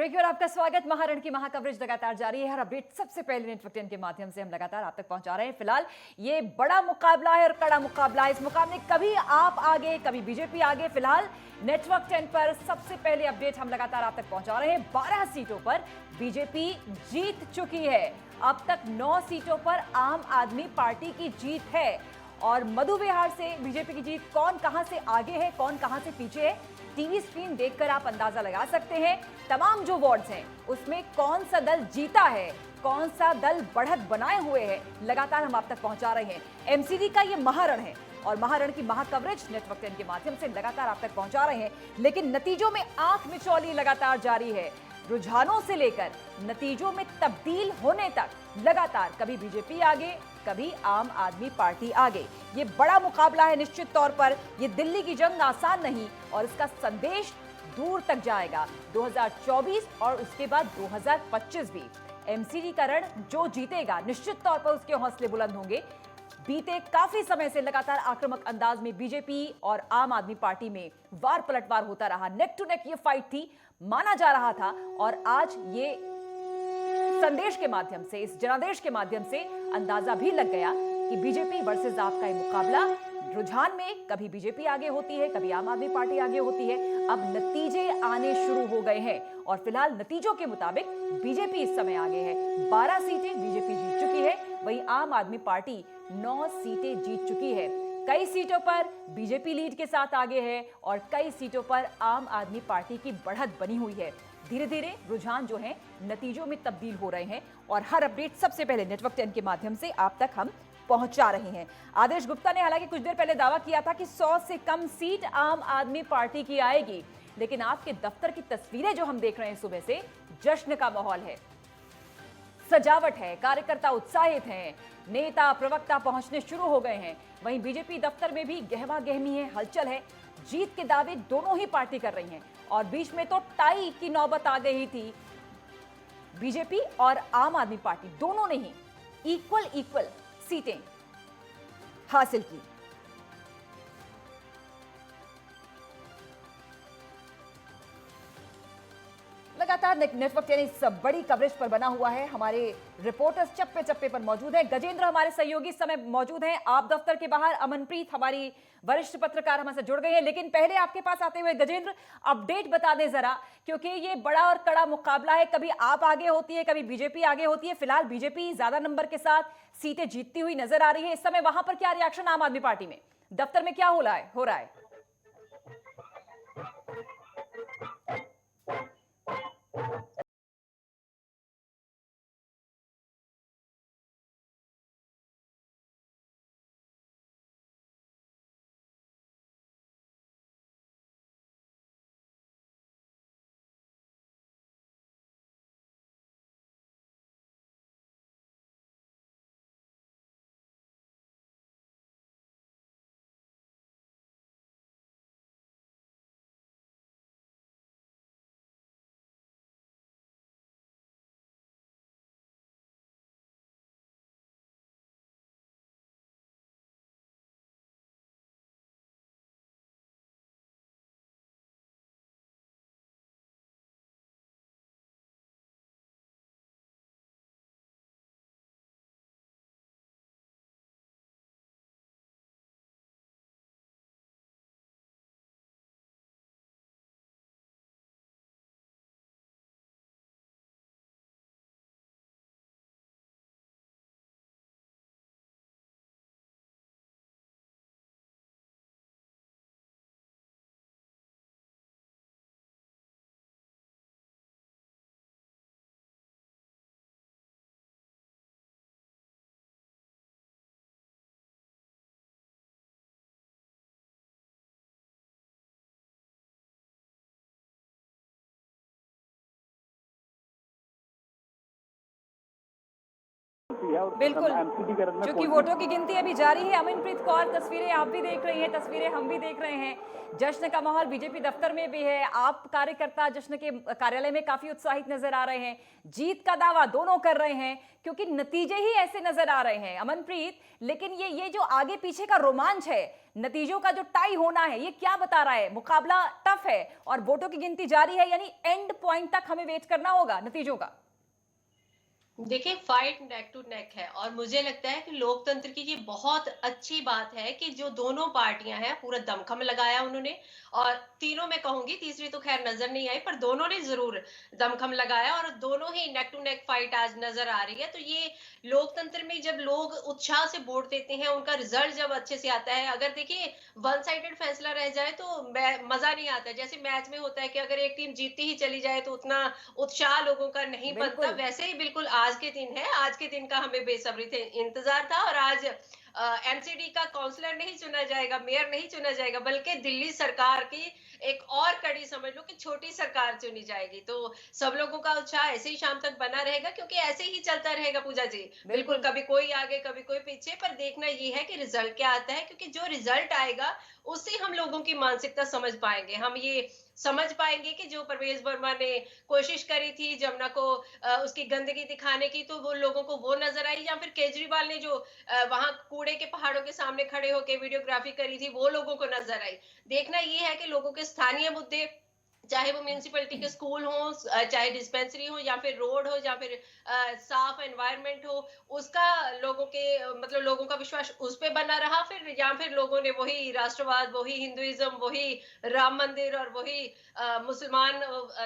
Break और आपका स्वागत। महारण की महाकवरेज लगातार जारी है। हर अपडेट सबसे पहले नेटवर्क 10 के माध्यम से हम लगातार आप तक पहुंचा रहे हैं। फिलहाल ये बड़ा मुकाबला है और कड़ा मुकाबला है। इस मुकाबले कभी आप आगे कभी बीजेपी आगे। फिलहाल नेटवर्क 10 पर सबसे पहले अपडेट हम लगातार आप तक पहुंचा रहे हैं। 12 सीटों पर बीजेपी जीत चुकी है। अब तक 9 सीटों पर आम आदमी पार्टी की जीत है और मधु विहार से बीजेपी की जीत। कौन कहां से आगे है, कौन कहां से पीछे है, टीवी स्क्रीन देखकर आप अंदाजा लगा सकते हैं। तमाम जो वार्ड्स हैं उसमें कौन सा दल जीता है, कौन सा दल बढ़त बनाए हुए है, लगातार हम आप तक पहुंचा रहे हैं। एमसीडी का ये महारण है और महारण की महाकवरेज नेटवर्क 10 के माध्यम से लगातार आप तक पहुंचा रहे हैं। लेकिन नतीजों में आंख मिचौली लगातार जारी है। रुझानों से लेकर नतीजों में तब्दील होने तक लगातार कभी बीजेपी आगे कभी आम आदमी पार्टी आगे। ये बड़ा मुकाबला है। निश्चित तौर पर ये दिल्ली की जंग आसान नहीं और इसका संदेश दूर तक जाएगा। 2024 और उसके बाद 2025 भी एमसीडी का रण जो जीतेगा निश्चित तौर पर उसके हौसले बुलंद होंगे। बीते काफी समय से लगातार आक्रामक अंदाज में बीजेपी और आम आदमी पार्टी में वार पलटवार होता रहा। नेक टू नेक ये फाइट थी, माना जा रहा था और आज ये संदेश के माध्यम से, इस जनादेश के माध्यम से अंदाजा भी लग गया कि बीजेपी वर्सेस आप का ये मुकाबला रुझान में कभी बीजेपी आगे होती है कभी आम आदमी पार्टी आगे होती है। अब नतीजे आने शुरू हो गए हैं और फिलहाल नतीजों के मुताबिक बीजेपी इस समय आगे है। 12 सीटें बीजेपी जीत चुकी है, वहीं आम आदमी पार्टी 9 सीटें जीत चुकी है। कई सीटों पर बीजेपी लीड के साथ आगे है और कई सीटों पर आम आदमी पार्टी की बढ़त बनी हुई है। धीरे धीरे रुझान जो है नतीजों में तब्दील हो रहे हैं और हर अपडेट सबसे पहले नेटवर्क 10 के माध्यम से आप तक हम पहुंचा रहे हैं। आदेश गुप्ता ने हालांकि कुछ देर पहले दावा किया था कि 100 से कम सीट आम आदमी पार्टी की आएगी, लेकिन आपके दफ्तर की तस्वीरें जो हम देख रहे हैं सुबह से, जश्न का माहौल है, सजावट है, कार्यकर्ता उत्साहित हैं, नेता प्रवक्ता पहुंचने शुरू हो गए हैं। वहीं बीजेपी दफ्तर में भी गहमा गहमी है, हलचल है। जीत के दावे दोनों ही पार्टी कर रही हैं और बीच में तो टाई की नौबत आ गई थी। बीजेपी और आम आदमी पार्टी दोनों ने ही इक्वल सीटें हासिल की। लगातार नेटवर्क 10 इस बड़ी कवरेज पर बना हुआ है। हमारे रिपोर्टर्स चप्पे चप्पे पर मौजूद हैं। गजेंद्र हमारे सहयोगी इस समय मौजूद हैं आप दफ्तर के बाहर। अमनप्रीत हमारी वरिष्ठ पत्रकार हमसे जुड़ गई है। लेकिन पहले आपके पास आते हुए गजेंद्र, अपडेट बता दें जरा, क्योंकि ये बड़ा और कड़ा मुकाबला है। कभी आप आगे होती है कभी बीजेपी आगे होती है। फिलहाल बीजेपी ज्यादा नंबर के साथ सीटें जीतती हुई नजर आ रही है। इस समय वहां पर क्या रिएक्शन आम आदमी पार्टी में, दफ्तर में क्या हो रहा है? काफी है और बिल्कुल, एमसीडी के रन में चूंकि वोटों की गिनती अभी जारी है। अमनप्रीत कौर, तस्वीरें आप भी देख रही हैं, तस्वीरें हम भी देख रहे हैं। जश्न का माहौल बीजेपी दफ्तर में भी है। आप कार्यकर्ता जश्न के कार्यालय में काफी उत्साहित नजर आ रहे हैं। जीत का दावा दोनों कर रहे हैं क्योंकि नतीजे ही ऐसे नजर आ रहे हैं अमनप्रीत। लेकिन ये जो आगे पीछे का रोमांच है, नतीजों का जो टाई होना है, ये क्या बता रहा है? मुकाबला टफ है और वोटों की गिनती जारी है, यानी एंड पॉइंट तक हमें वेट करना होगा नतीजों का। देखिए, फाइट नेक टू नेक है और मुझे लगता है कि लोकतंत्र की ये बहुत अच्छी बात है कि जो दोनों पार्टियां हैं पूरा दमखम लगाया उन्होंने। और तीनों में कहूंगी, तीसरी तो खैर नजर नहीं आई, पर दोनों ने जरूर दमखम लगाया और दोनों ही नेक टू नेक फाइट आज नजर आ रही है। तो ये लोकतंत्र में जब लोग उत्साह से वोट देते हैं, उनका रिजल्ट जब अच्छे से आता है, अगर देखिए वन साइडेड फैसला रह जाए तो मजा नहीं आता। जैसे मैच में होता है कि अगर एक टीम जीतती ही चली जाए तो उतना उत्साह लोगों का नहीं बनता, बिल्कुल। वैसे ही बिल्कुल आज के दिन है। आज के दिन का हमें बेसब्री से इंतजार था और आज एमसीडी का काउंसलर नहीं चुना जाएगा, मेयर नहीं चुना जाएगा, बल्कि दिल्ली सरकार की एक और कड़ी समझ लो कि छोटी सरकार चुनी जाएगी। तो सब लोगों का उत्साह ऐसे ही शाम तक बना रहेगा, क्योंकि ऐसे ही चलता रहेगा पूजा जी। बिल्कुल, कभी कोई आगे कभी कोई पीछे, पर देखना ये है कि रिजल्ट क्या आता है, क्योंकि जो रिजल्ट आएगा उससे हम लोगों की मानसिकता समझ पाएंगे। हम ये समझ पाएंगे कि जो परवेज वर्मा ने कोशिश करी थी जमुना को उसकी गंदगी दिखाने की, तो वो लोगों को वो नजर आई, या फिर केजरीवाल ने जो वहां कूड़े के पहाड़ों के सामने खड़े होकर वीडियोग्राफी करी थी, वो लोगों को नजर आई। देखना ये है कि लोगों के स्थानीय मुद्दे, चाहे वो म्यूनिसिपैलिटी के स्कूल हो, चाहे डिस्पेंसरी हो, या फिर रोड हो, या फिर साफ एनवायरनमेंट हो, उसका लोगों के मतलब लोगों का विश्वास उस पे बना रहा, फिर या फिर लोगों ने वही राष्ट्रवाद, वही हिंदुइज्म, वही राम मंदिर और वही मुसलमान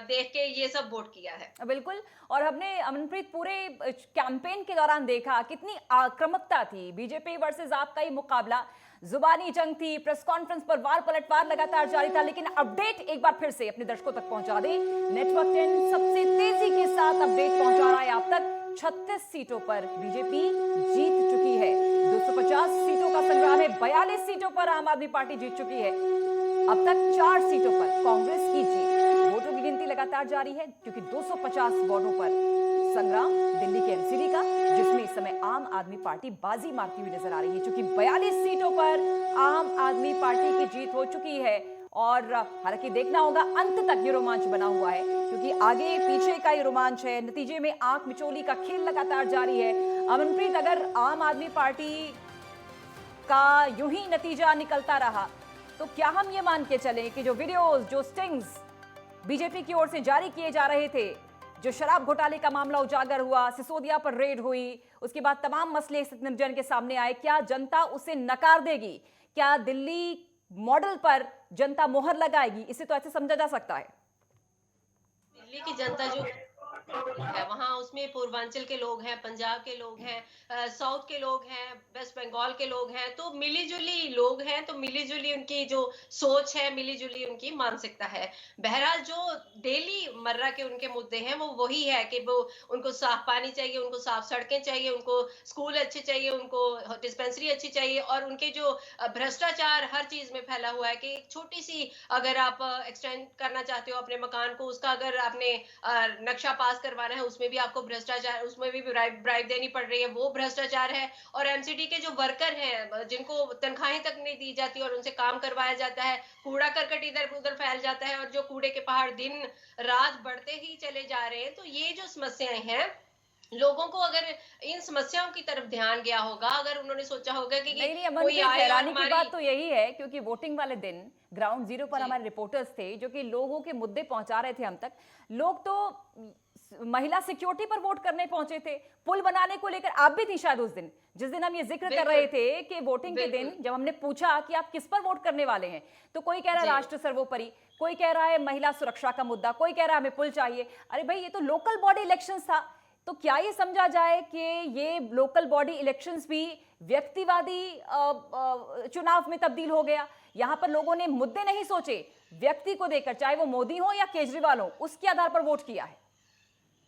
देख के ये सब वोट किया है। बिल्कुल। और हमने अमनप्रीत पूरे कैंपेन के दौरान देखा कितनी आक्रामकता थी। बीजेपी वर्सेस आपका ही मुकाबला, जुबानी जंग थी, प्रेस कॉन्फ्रेंस पर वार पलटवार लगातार जारी था। लेकिन अपडेट एक बार फिर से अपने दर्शकों तक पहुंचा दे। नेटवर्क 10 सबसे तेजी के साथ अपडेट पहुंचा रहा है। अब तक 36 सीटों पर बीजेपी जीत चुकी है। 250 सीटों का संग्राम है। 42 सीटों पर आम आदमी पार्टी जीत चुकी है। अब तक 4 सीटों पर कांग्रेस की जीत। वोटों की गिनती लगातार जारी है क्योंकि 250 वार्डों पर संग्राम दिल्ली के एनसीडी का, जिसमें इस समय आम आदमी पार्टी बाजी मारती हुई नजर आ रही है। क्योंकि 42 सीटों पर आम आदमी पार्टी की जीत हो चुकी है। और हालांकि देखना होगा अंत तक ये रोमांच बना हुआ है, क्योंकि आगे पीछे का ये रोमांच है। नतीजे में आंख मिचोली का खेल लगातार जारी है। अमनप्रीत, अगर आम आदमी पार्टी का यूं ही नतीजा निकलता रहा तो क्या हम ये मान के चलें कि जो वीडियोस, जो स्टिंग्स बीजेपी की ओर से जारी किए जा रहे थे, जो शराब घोटाले का मामला उजागर हुआ, सिसोदिया पर रेड हुई, उसके बाद तमाम मसले जन के सामने आए, क्या जनता उसे नकार देगी? क्या दिल्ली मॉडल पर जनता मोहर लगाएगी? इसे तो ऐसे समझा जा सकता है। दिल्ली की जनता जो है वहां, उसमें पूर्वांचल के लोग हैं, पंजाब के लोग हैं, साउथ के लोग हैं, वेस्ट बंगाल के लोग हैं, तो मिली जुली लोग हैं। तो मिली जुली उनकी जो सोच है, मिली जुली उनकी मानसिकता है। बहरहाल जो डेली मर्रा के उनके मुद्दे हैं वो वही है कि वो उनको साफ पानी चाहिए, उनको साफ सड़कें चाहिए, उनको स्कूल अच्छे चाहिए, उनको डिस्पेंसरी अच्छी चाहिए, और उनके जो भ्रष्टाचार हर चीज में फैला हुआ है कि छोटी सी अगर आप एक्सटेंड करना चाहते हो अपने मकान को, उसका अगर आपने नक्शा पास करवाना है, उसमें भी आपको भ्रष्टाचार, उसमें भी ब्राइब देनी पड़ रही है, वो भ्रष्टाचार है। और एमसीडी के जो वर्कर हैं, जिनको तनख्वाहें तक नहीं दी जाती और उनसे काम करवाया जाता है, कूड़ा करकट इधर उधर फैल जाता है, और जो कूड़े के पहाड़ दिन रात बढ़ते ही चले जा रहे हैं। तो ये जो समस्याएं हैं, लोगों को अगर इन समस्याओं की तरफ ध्यान गया होगा, अगर उन्होंने सोचा होगा कि नहीं, कोई अमनप्रीत, आए और हैरानी की हमारी बात तो यही है क्योंकि वोटिंग वाले दिन ग्राउंड जीरो पर हमारे रिपोर्टर्स थे जो कि लोगों के मुद्दे पहुंचा रहे थे हम तक। लोग तो महिला सिक्योरिटी पर वोट करने पहुंचे थे, पुल बनाने को लेकर। आप भी थी शायद उस दिन, जिस दिन हम ये जिक्र कर रहे थे कि वोटिंग के दिन जब हमने पूछा कि आप किस पर वोट करने वाले हैं, तो कोई कह रहा है राष्ट्र सर्वोपरि, कोई कह रहा है महिला सुरक्षा का मुद्दा, कोई कह रहा है हमें पुल चाहिए। अरे भाई, ये तो लोकल बॉडी इलेक्शंस था। तो क्या ये समझा जाए कि ये लोकल बॉडी इलेक्शंस भी व्यक्तिवादी चुनाव में तब्दील हो गया? यहां पर लोगों ने मुद्दे नहीं सोचे, व्यक्ति को देकर, चाहे वो मोदी हो या केजरीवाल हो, उसके आधार पर वोट किया है।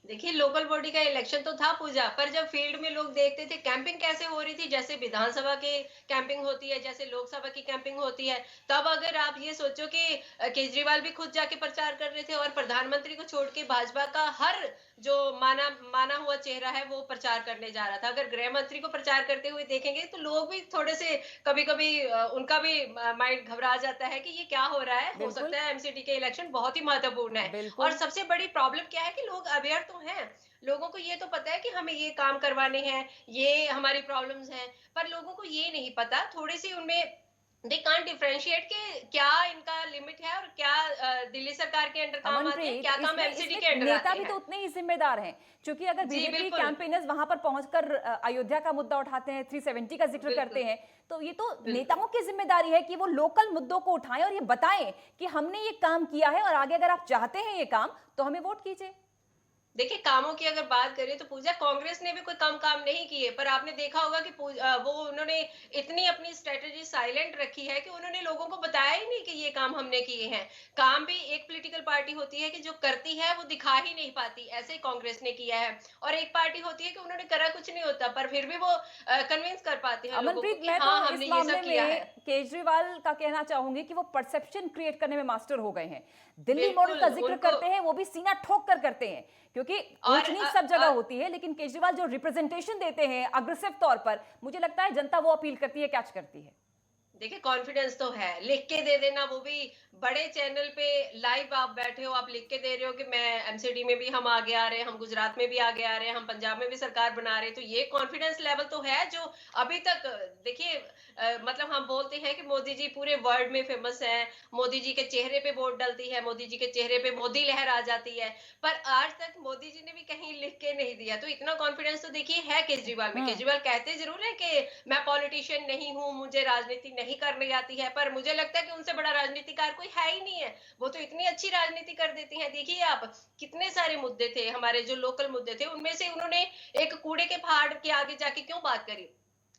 देखिए, लोकल बॉडी का इलेक्शन तो था पूजा, पर जब फील्ड में लोग देखते थे कैंपिंग कैसे हो रही थी, जैसे विधानसभा की कैंपिंग होती है, जैसे लोकसभा की कैंपिंग होती है, तब अगर आप ये सोचो कि केजरीवाल भी खुद जाके प्रचार कर रहे थे और प्रधानमंत्री को छोड़ के भाजपा का हर जो माना माना हुआ चेहरा है वो प्रचार करने जा रहा था। अगर गृह मंत्री को प्रचार करते हुए देखेंगे तो लोग भी थोड़े से कभी-कभी उनका भी माइंड घबरा जाता है कि ये क्या हो रहा है। हो बिल्कुल, सकता है एमसीडी के इलेक्शन बहुत ही महत्वपूर्ण है। और बिल्कुल। सबसे बड़ी प्रॉब्लम क्या है कि लोग अवेयर तो हैं। लोगों को ये तो पता है कि हमें ये काम करवाने हैं, ये हमारी प्रॉब्लम्स हैं, पर लोगों को ये नहीं पता, थोड़ी-सी उनमें दे कांट डिफरेंशिएट कि क्या इनका लिमिट है और क्या दिल्ली सरकार के अंडर काम आते हैं, अमनप्रीत, क्या काम इसमें एमसीडी इसमें के अंडर नेता आते भी तो हैं। उतने ही जिम्मेदार हैं, क्योंकि अगर जी, बीजेपी बिल्कुल, कैंपेनर्स वहां पर पहुंचकर अयोध्या का मुद्दा उठाते हैं, 370 का जिक्र बिल्कुल, करते हैं, तो ये तो बिल्कुल। नेताओं की जिम्मेदारी है कि वो लोकल मुद्दों को उठाएं और ये बताएं कि हमने ये काम किया है और आगे अगर आप चाहते हैं ये काम तो हमें वोट कीजिए। देखिए, कामों की अगर बात करें तो पूजा कांग्रेस ने भी कोई कम काम नहीं किए, पर आपने देखा होगा कि वो उन्होंने इतनी अपनी स्ट्रेटजी साइलेंट रखी है कि उन्होंने लोगों को बताया ही नहीं कि ये काम हमने किए हैं। काम भी एक पॉलिटिकल पार्टी होती है कि जो करती है वो दिखा ही नहीं पाती, ऐसे ही कांग्रेस ने किया है। और एक पार्टी होती है कि उन्होंने करा कुछ नहीं होता, पर फिर भी वो कन्विंस कर पाते हैं लोगों को अमनप्रीत, कि मैं तो हाँ, इस हमने ये मामले सब किया में है। केजरीवाल का कहना चाहूंगी कि वो परसेप्शन क्रिएट करने में मास्टर हो गए हैं। दिल्ली मॉडल बिल्कुल, का जिक्र उनको करते हैं, वो भी सीना ठोक कर करते हैं, क्योंकि और ऊंच नीच सब जगह होती है, लेकिन केजरीवाल जो रिप्रेजेंटेशन देते हैं अग्रेसिव तौर पर, मुझे लगता है जनता वो अपील करती है, कैच करती है। देखिए, कॉन्फिडेंस तो है, लिख के दे देना, वो भी बड़े चैनल पे लाइव आप बैठे हो, आप लिख के दे रहे हो कि मैं एमसीडी में भी हम आगे आ रहे हैं, हम गुजरात में भी आगे आ रहे हैं, हम पंजाब में भी सरकार बना रहे हैं, तो ये कॉन्फिडेंस लेवल तो है जो अभी तक देखिए मतलब हम बोलते हैं कि मोदी जी पूरे वर्ल्ड में फेमस हैं, मोदी जी के चेहरे पे वोट डलती है, मोदी जी के चेहरे पे मोदी लहर आ जाती है, पर आज तक मोदी जी ने भी कहीं लिख के नहीं दिया, तो इतना कॉन्फिडेंस तो देखिए है केजरीवाल में। हम्म। केजरीवाल कहते जरूर है कि मैं पॉलिटिशियन नहीं हूँ, मुझे राजनीति नहीं करनी आती है, पर मुझे लगता है कि उनसे बड़ा राजनीतिकार कोई है ही नहीं है। वो तो इतनी अच्छी राजनीति कर देती हैं। देखिए आप, कितने सारे मुद्दे थे हमारे जो लोकल मुद्दे थे, उनमें से उन्होंने एक कूड़े के पहाड़ के आगे जाके क्यों बात करी?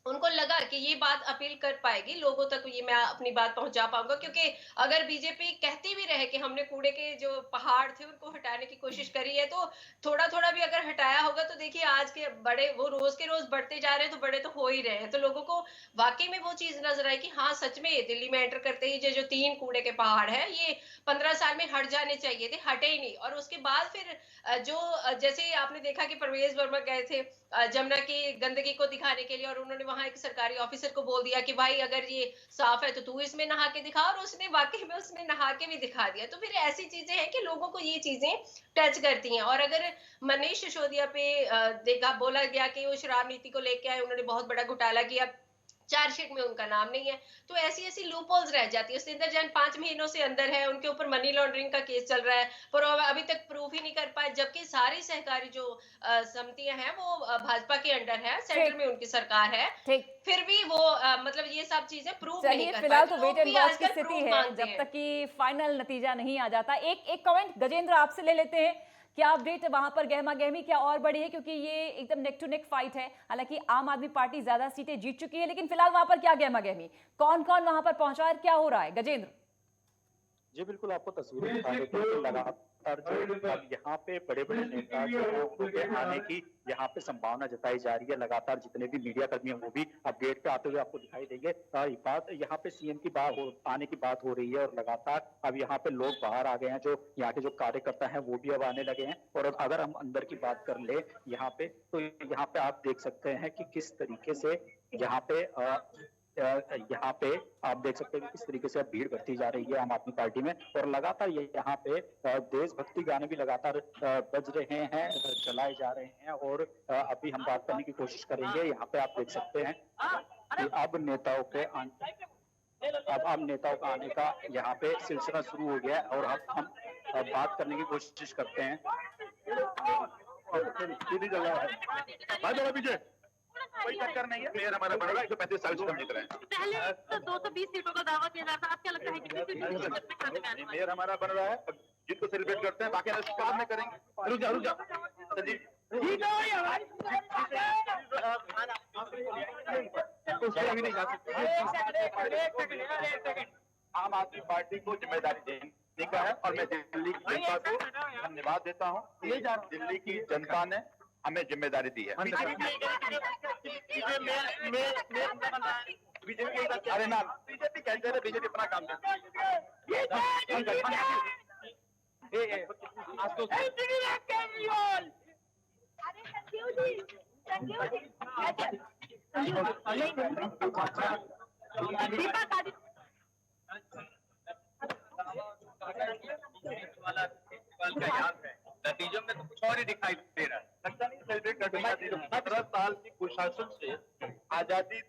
उनको लगा कि ये बात अपील कर पाएगी लोगों तक, ये मैं अपनी बात पहुंचा पाऊंगा, क्योंकि अगर बीजेपी कहती भी रहे कि हमने कूड़े के जो पहाड़ थे उनको हटाने की कोशिश करी है, तो थोड़ा थोड़ा भी अगर हटाया होगा तो देखिए आज के बड़े वो रोज के रोज बढ़ते जा रहे हैं, तो बड़े तो हो ही रहे हैं, तो लोगों को वाकई में वो चीज नजर आई कि हाँ सच में दिल्ली में एंटर करते ही जो 3 कूड़े के पहाड़ है ये 15 साल में हट जाने चाहिए थे, हटे ही नहीं। और उसके बाद फिर जैसे आपने देखा कि परवेज वर्मा गए थे जमुना की गंदगी को दिखाने के लिए, और उन्होंने वहां एक सरकारी ऑफिसर को बोल दिया कि भाई अगर ये साफ है तो तू इसमें नहा के दिखा, और उसने वाकई में उसमें नहा के भी दिखा दिया। तो फिर ऐसी चीजें हैं कि लोगों को ये चीजें टच करती हैं। और अगर मनीष सिसोदिया पे देखा बोला गया कि वो शराब नीति को लेके आए, उन्होंने बहुत बड़ा घोटाला किया, चार्जशीट में उनका नाम नहीं है, तो ऐसी ऐसी लूपहोल्स रह जाती है। सुरेंद्र जैन 5 महीनों से अंदर है, उनके ऊपर मनी लॉन्ड्रिंग का केस चल रहा है, पर वो अभी तक प्रूफ ही नहीं कर पाए, जबकि सारी सहकारी जो समितियां हैं वो भाजपा के अंडर है, सेंटर ठीक। में उनकी सरकार है, ठीक। फिर भी वो मतलब ये सब चीजें प्रूव नहीं चलिए, कर पाए, फिलहाल तो तो वेट लोग एंड भी वॉच की आजकल स्थिति प्रूफ है, मांगते जब हैं। तक कि फाइनल नतीजा नहीं आ जाता। एक एक कमेंट गजेंद्र आपसे ले लेते हैं, क्या अपडेट वहां पर गहमा गहमी क्या और बड़ी है, क्योंकि ये एकदम नेक टू नेक फाइट है। हालांकि आम आदमी पार्टी ज्यादा सीटें जीत चुकी है, लेकिन फिलहाल वहां पर क्या गहमा गहमी, कौन कौन वहां पर पहुंचा है, क्या हो रहा है गजेंद्र? जी बिल्कुल, आपको तस्वीरें दिखा देते हैं कि लगातार जो अब यहाँ पे बड़े बड़े नेता जो हैं उनके आने की यहाँ पे संभावना जताई जा रही है। लगातार जितने भी मीडिया कर्मी हैं वो भी अपडेट पे आते हुए आपको दिखाई देंगे। बात यहाँ पे सीएम की आने की बात हो रही है, और लगातार अब यहाँ पे लोग बाहर आ गए हैं, जो यहाँ के जो कार्यकर्ता हैं वो भी अब आने लगे हैं। और अब अगर हम अंदर की बात कर ले यहाँ पे, तो यहाँ पे आप देख सकते हैं कि किस तरीके से यहाँ पे यहाँ पे आप देख सकते हैं कि किस तरीके से अब भीड़ बढ़ती जा रही है आम आदमी पार्टी में। और लगातार ये यहाँ पे देशभक्ति गाने भी लगातार बज रहे हैं, चलाए जा रहे हैं। और अभी हम बात करने की कोशिश करेंगे। यहाँ पे आप देख सकते हैं कि अब नेताओं का आने का यहाँ पे सिलसिला शुरू हो गया है। और हम बात करने की कोशिश करते हैं। कोई चक्कर नहीं है, मेयर हमारा बढ़ेगा 135 साल से कम जीत रहे हैं। पहले तो 220 सीटों का दावा किया जाता है, अब क्या लगता है कितनी सीटों की जीत में खाते में आने वाली है? मेयर हमारा बन रहा है, जीत को सेलिब्रेट करते हैं, बाकी बाद में करेंगे। रुक जा संजीव, अभी नहीं जा सकते। आम आदमी पार्टी को जिम्मेदारी देने का है, और मैं दिल्ली की जनता को धन्यवाद देता हूँ। दिल्ली की जनता ने हमें जिम्मेदारी दी है। अरे ना, बीजेपी कहते हैं बीजेपी अपना काम करती है। संजीव जी, संजीव जी, दीपा दादी नतीजों में तो कुछ और ही दिखाई दे रहा है। लगता नहीं सेलिब्रेट करना चाहिए। 17 साल की कुशासन से आजादी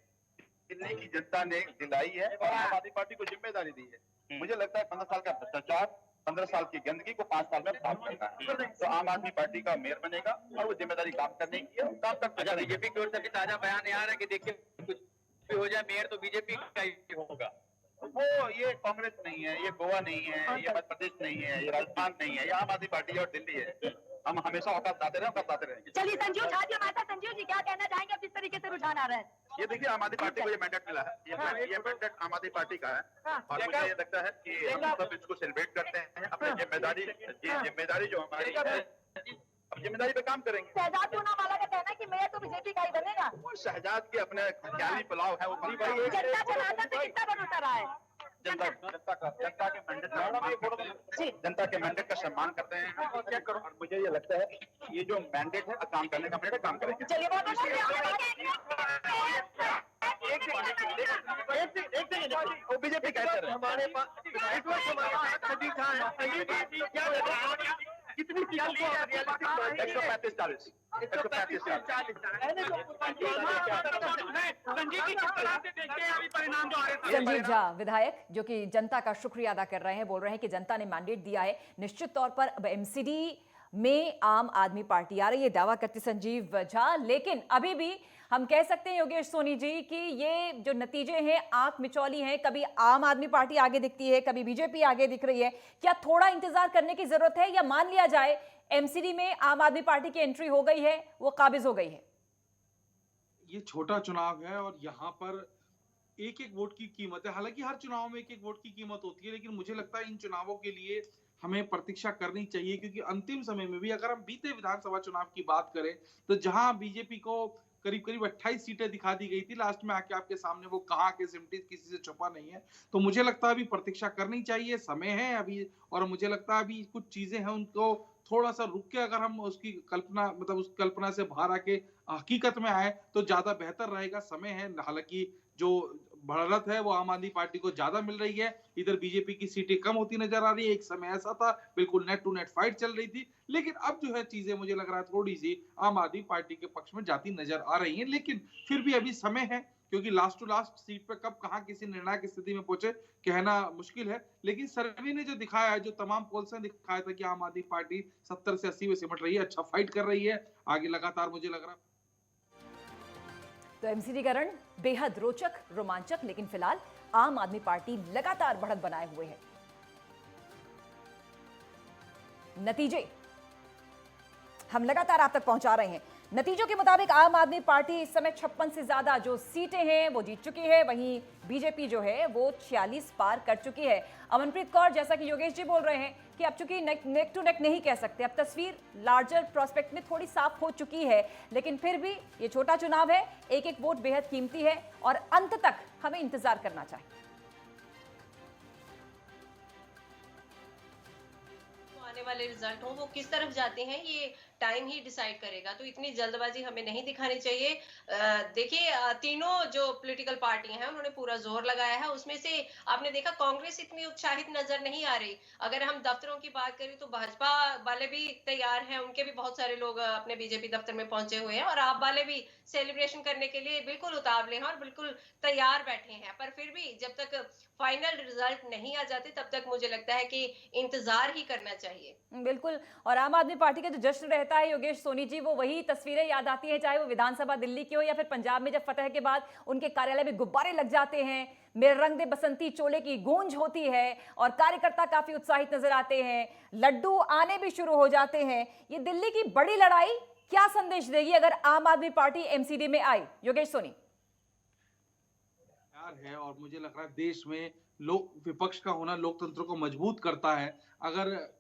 दिल्ली की जनता ने दिलाई है और आम आदमी पार्टी को जिम्मेदारी दी है। मुझे लगता है 15 साल का भ्रष्टाचार, 15 साल की गंदगी को 5 साल में साफ करना है। तो आम आदमी पार्टी का मेयर बनेगा और वो जिम्मेदारी काम करने की है, काम करता है। बीजेपी की ओर से भी ताजा बयान आ रहा है कि देखिए कुछ भी हो जाए मेयर तो बीजेपी का ही होगा। वो ये कांग्रेस नहीं है, ये गोवा नहीं है, ये मध्य प्रदेश नहीं है, ये राजस्थान नहीं है, ये आम आदमी पार्टी और दिल्ली है। हम हमेशा औकात लाते रहेंगे। चलिए संजीव झा जी हमारे साथ। संजीव जी क्या कहना चाहेंगे, अब किस तरीके से रुझान आ रहा है? ये देखिए आम आदमी पार्टी को ये मैंडेट मिला है, ये मैंडेट आम आदमी पार्टी का है और मुझे ये लगता है कि हम सब इसको सेलिब्रेट करते हैं। अपनी जिम्मेदारी जो हमारी है, अब जिम्मेदारी पे काम करेंगे। शहजाद पूनावाला का कहना है कि मेयर तो बीजेपी का ही बनेगा। शहजाद के अपने ख्याली पुलाव है वो जनता जनार्दन से कितना भरोसा रहा है? जनता के मैंडेट का सम्मान करते हैं और मुझे ये लगता है ये जो मैंडेट है काम करने का मैंडेट काम करेंगे। चलिए बहुत वो बीजेपी कहते हैं हमारे पास कितनी 135-40 संजीव झा विधायक जो कि जनता का शुक्रिया अदा कर रहे हैं, बोल रहे हैं कि जनता ने मैंडेट दिया है। निश्चित तौर पर अब एमसीडी में आम आदमी पार्टी आ रही है, दावा करते संजीव झा। लेकिन अभी भी हम कह सकते हैं योगेश सोनी जी कि ये जो नतीजे हैं आंख मिचौली हैं। कभी आम आदमी पार्टी आगे दिखती है, कभी बीजेपी आगे दिख रही है। क्या थोड़ा इंतजार करने की जरूरत है या मान लिया जाए एमसीडी में आम आदमी पार्टी की एंट्री हो गई है, वो काबिज हो गई है? ये छोटा चुनाव है और यहाँ पर एक एक वोट की कीमत है। हालांकि हर चुनाव में एक एक वोट की कीमत होती है, लेकिन मुझे लगता है इन चुनावों के लिए हमें प्रतीक्षा करनी चाहिए, क्योंकि अंतिम समय में भी अगर हम बीते विधानसभा चुनाव की बात करें तो जहां बीजेपी को करीब करीब 28 सीटें दिखा दी गई थी, लास्ट में आके आपके सामने वो कहाँ के सिमटी किसी से छुपा नहीं है। तो मुझे लगता है अभी प्रतीक्षा करनी चाहिए, समय है अभी। और मुझे लगता है अभी कुछ चीजें हैं उनको थोड़ा सा रुक के अगर हम उसकी कल्पना मतलब उस कल्पना से बाहर आके हकीकत में आए तो ज्यादा बेहतर रहेगा। समय है। हालांकि जो बढ़त है वो आम आदमी पार्टी को ज्यादा मिल रही है, इधर बीजेपी की सीटें कम होती नजर आ रही है। एक समय ऐसा था बिल्कुल नेट टू नेट फाइट चल रही थी, लेकिन अब जो है चीजें मुझे लग रहा है थोड़ी सी आम आदमी पार्टी के पक्ष में जाती नजर आ रही हैं। लेकिन फिर भी अभी समय है, क्योंकि लास्ट टू लास्ट सीट पे कब कहां किसी निर्णायक स्थिति में पहुंचे कहना मुश्किल है। लेकिन सर्वे ने जो दिखाया है, जो तमाम पोल्स ने दिखाया था कि आम आदमी पार्टी 70 से 80 में सिमट रही है, अच्छा फाइट कर रही है आगे लगातार। मुझे लग रहा है तो एमसीडी का रण बेहद रोचक, रोमांचक, लेकिन फिलहाल आम आदमी पार्टी लगातार बढ़त बनाए हुए है। नतीजे हम लगातार आप तक पहुंचा रहे हैं। नतीजों के मुताबिक आम आदमी पार्टी इस समय 56 से ज्यादा जो सीटें हैं वो जीत चुकी है, वहीं बीजेपी जो है वो 46 पार कर चुकी है। अमनप्रीत कौर, जैसा कि योगेश जी बोल रहे हैं कि अब चूंकि नेक टू नेक नहीं कह सकते, अब तस्वीर लार्जर प्रोस्पेक्ट में थोड़ी साफ हो चुकी है, लेकिन फिर भी ये छोटा चुनाव है, एक एक वोट बेहद कीमती है और अंत तक हमें इंतजार करना चाहिए। आने वाले रिजल्ट हो वो किस तरफ जाते हैं ये टाइम ही डिसाइड करेगा, तो इतनी जल्दबाजी हमें नहीं दिखानी चाहिए। देखिए तीनों जो पॉलिटिकल पार्टियां हैं उन्होंने पूरा जोर लगाया है। उसमें से आपने देखा कांग्रेस इतनी उत्साहित नजर नहीं आ रही। अगर हम दफ्तरों की बात करें तो भाजपा वाले भी तैयार हैं, उनके भी बहुत सारे लोग अपने बीजेपी दफ्तर में पहुंचे हुए हैं और आप वाले भी सेलिब्रेशन करने के लिए बिल्कुल उतावले हैं और बिल्कुल तैयार बैठे हैं। पर फिर भी जब तक फाइनल रिजल्ट नहीं आ जाते तब तक मुझे लगता है कि इंतजार ही करना चाहिए। बिल्कुल। और आम आदमी पार्टी का जो जश्न रहता है योगेश सोनी जी, वो वही तस्वीरें याद आती हैं, चाहे वो विधानसभा दिल्ली की हो या फिर पंजाब में जब फतह के बाद उनके कार्यालय में गुब्बारे लग जाते हैं, मेरे रंग दे बसंती चोले की गूंज होती है और कार्यकर्ता काफी उत्साहित नजर आते हैं, लड्डू आने भी शुरू हो जाते हैं। ये दिल्ली की बड़ी लड़ाई क्या संदेश देगी अगर आम आदमी पार्टी एमसीडी में आई? योगेश सोनी है और मुझे लग रहा है देश में लोक विपक्ष का होना लोकतंत्र को मजबूत करता है। अगर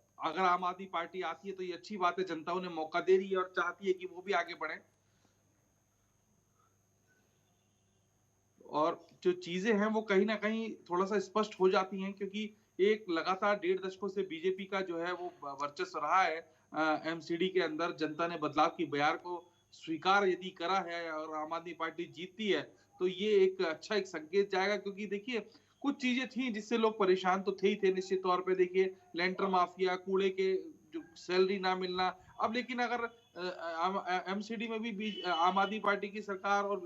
आम आदमी पार्टी आती है तो ये अच्छी बात है, जनता उन्हें मौका दे रही है और चाहती है कि वो भी आगे बढ़े। और जो चीजें हैं वो कहीं ना कहीं थोड़ा सा स्पष्ट हो जाती हैं, क्योंकि एक लगातार 1.5 दशकों से बीजेपी का जो है वो वर्चस्व रहा है एमसीडी के अंदर। जनता ने बदलाव की बयार को स्वीकार यदि करा है और आम आदमी पार्टी जीतती है तो ये एक अच्छा एक संकेत जाएगा, क्योंकि देखिए कुछ चीजें थी जिससे लोग परेशान तो थे ही थे निश्चित तौर पे। देखिए लेंटर माफिया, कूड़े के जो सैलरी ना मिलना, अब लेकिन अगर एमसीडी में भी आम आदमी पार्टी की सरकार और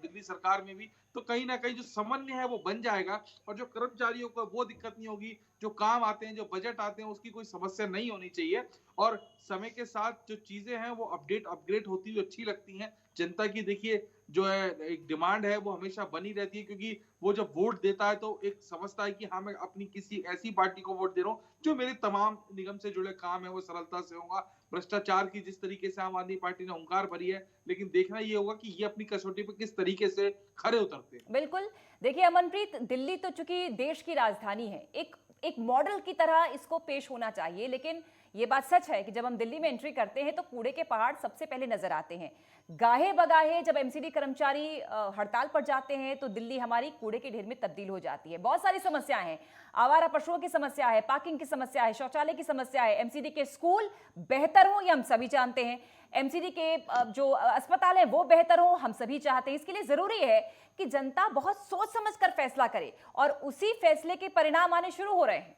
दिल्ली सरकार में भी, तो कहीं ना कहीं जो समन्वय है वो बन जाएगा और जो कर्मचारियों को वो दिक्कत नहीं होगी, जो काम आते हैं, जो बजट आते हैं, उसकी कोई समस्या नहीं होनी चाहिए। और समय के साथ जो चीजें हैं वो अपग्रेड होती हुई अच्छी लगती हैं। जनता की देखिए जो है एक डिमांड है वो हमेशा बनी रहती है, क्योंकि वो जब वोट देता है तो एक समझता है कि हाँ मैं अपनी किसी ऐसी पार्टी को वोट दे रहा हूँ जो मेरे तमाम निगम से जुड़े काम है वो सरलता से होगा। भ्रष्टाचार की जिस तरीके से आम आदमी पार्टी ने हुंकार भरी है, लेकिन देखना ये होगा कि ये अपनी कसौटी पे किस तरीके से खरे उतरते हैं। बिल्कुल। देखिए अमनप्रीत, दिल्ली तो चूंकि देश की राजधानी है, एक मॉडल की तरह इसको पेश होना चाहिए, लेकिन ये बात सच है कि जब हम दिल्ली में एंट्री करते हैं तो कूड़े के पहाड़ सबसे पहले नजर आते हैं। गाहे बगाहे जब एमसीडी कर्मचारी हड़ताल पर जाते हैं तो दिल्ली हमारी कूड़े के ढेर में तब्दील हो जाती है। बहुत सारी समस्याएं हैं, आवारा पशुओं की समस्या है, पार्किंग की समस्या है, शौचालय की समस्या है। एमसीडी के स्कूल बेहतर हो ये हम सभी जानते हैं, एमसीडी के जो अस्पताल है वो बेहतर हो हम सभी चाहते हैं। इसके लिए जरूरी है कि जनता बहुत सोच समझकर फैसला करे और उसी फैसले के परिणाम आने शुरू हो रहे हैं।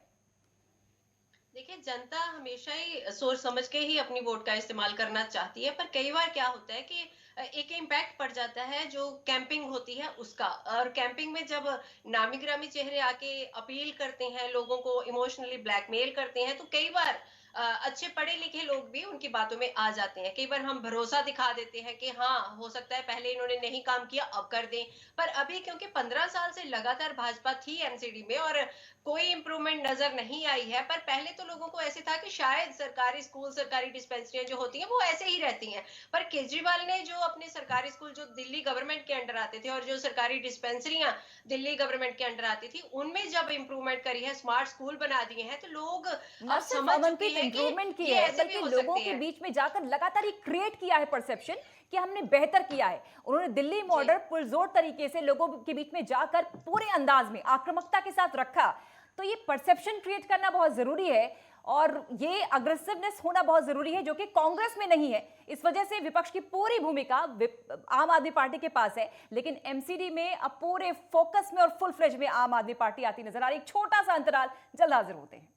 देखिए, जनता हमेशा ही सोच समझ के ही अपनी वोट का इस्तेमाल करना चाहती है, पर कई बार क्या होता है कि एक इम्पैक्ट पड़ जाता है जो कैंपिंग होती है उसका। और कैंपिंग में जब नामी गिरामी चेहरे आके अपील करते हैं, लोगों को इमोशनली ब्लैकमेल करते हैं, तो कई बार अच्छे पढ़े लिखे लोग भी उनकी बातों में आ जाते हैं। कई बार हम भरोसा दिखा देते हैं कि हाँ हो सकता है पहले इन्होंने नहीं काम किया अब कर दें, पर अभी क्योंकि 15 साल से लगातार भाजपा थी एमसीडी में और कोई इंप्रूवमेंट नजर नहीं आई है। पर पहले तो लोगों को ऐसे था कि शायद सरकारी स्कूल, सरकारी डिस्पेंसरियां जो होती हैं वो ऐसे ही रहती हैं, पर केजरीवाल ने जो अपने सरकारी स्कूल जो दिल्ली गवर्नमेंट के अंडर आते थे और जो सरकारी डिस्पेंसरियां दिल्ली गवर्नमेंट के अंडर आती थी उनमें जब इंप्रूवमेंट करी है, स्मार्ट स्कूल बना दिए हैं, तो लोग न अब सिर्फ समझ चुके हैं इंप्रूवमेंट की कि ये है ऐसे भी बल्कि हो लोगों सकते के हैं। बीच में जाकर लगातार ये क्रिएट किया है परसेप्शन कि हमने बेहतर किया है। उन्होंने दिल्ली मॉडल पुरजोर तरीके से लोगों के बीच में जाकर पूरे अंदाज में आक्रामकता के साथ रखा, तो ये परसेप्शन क्रिएट करना बहुत जरूरी है और ये अग्रेसिवनेस होना बहुत जरूरी है जो कि कांग्रेस में नहीं है। इस वजह से विपक्ष की पूरी भूमिका आम आदमी पार्टी के पास है, लेकिन एमसीडी में अब पूरे फोकस में और फुल फ्लेज में आम आदमी पार्टी आती नजर आ रही है। एक छोटा सा अंतराल, जल्द हाजिर होते हैं।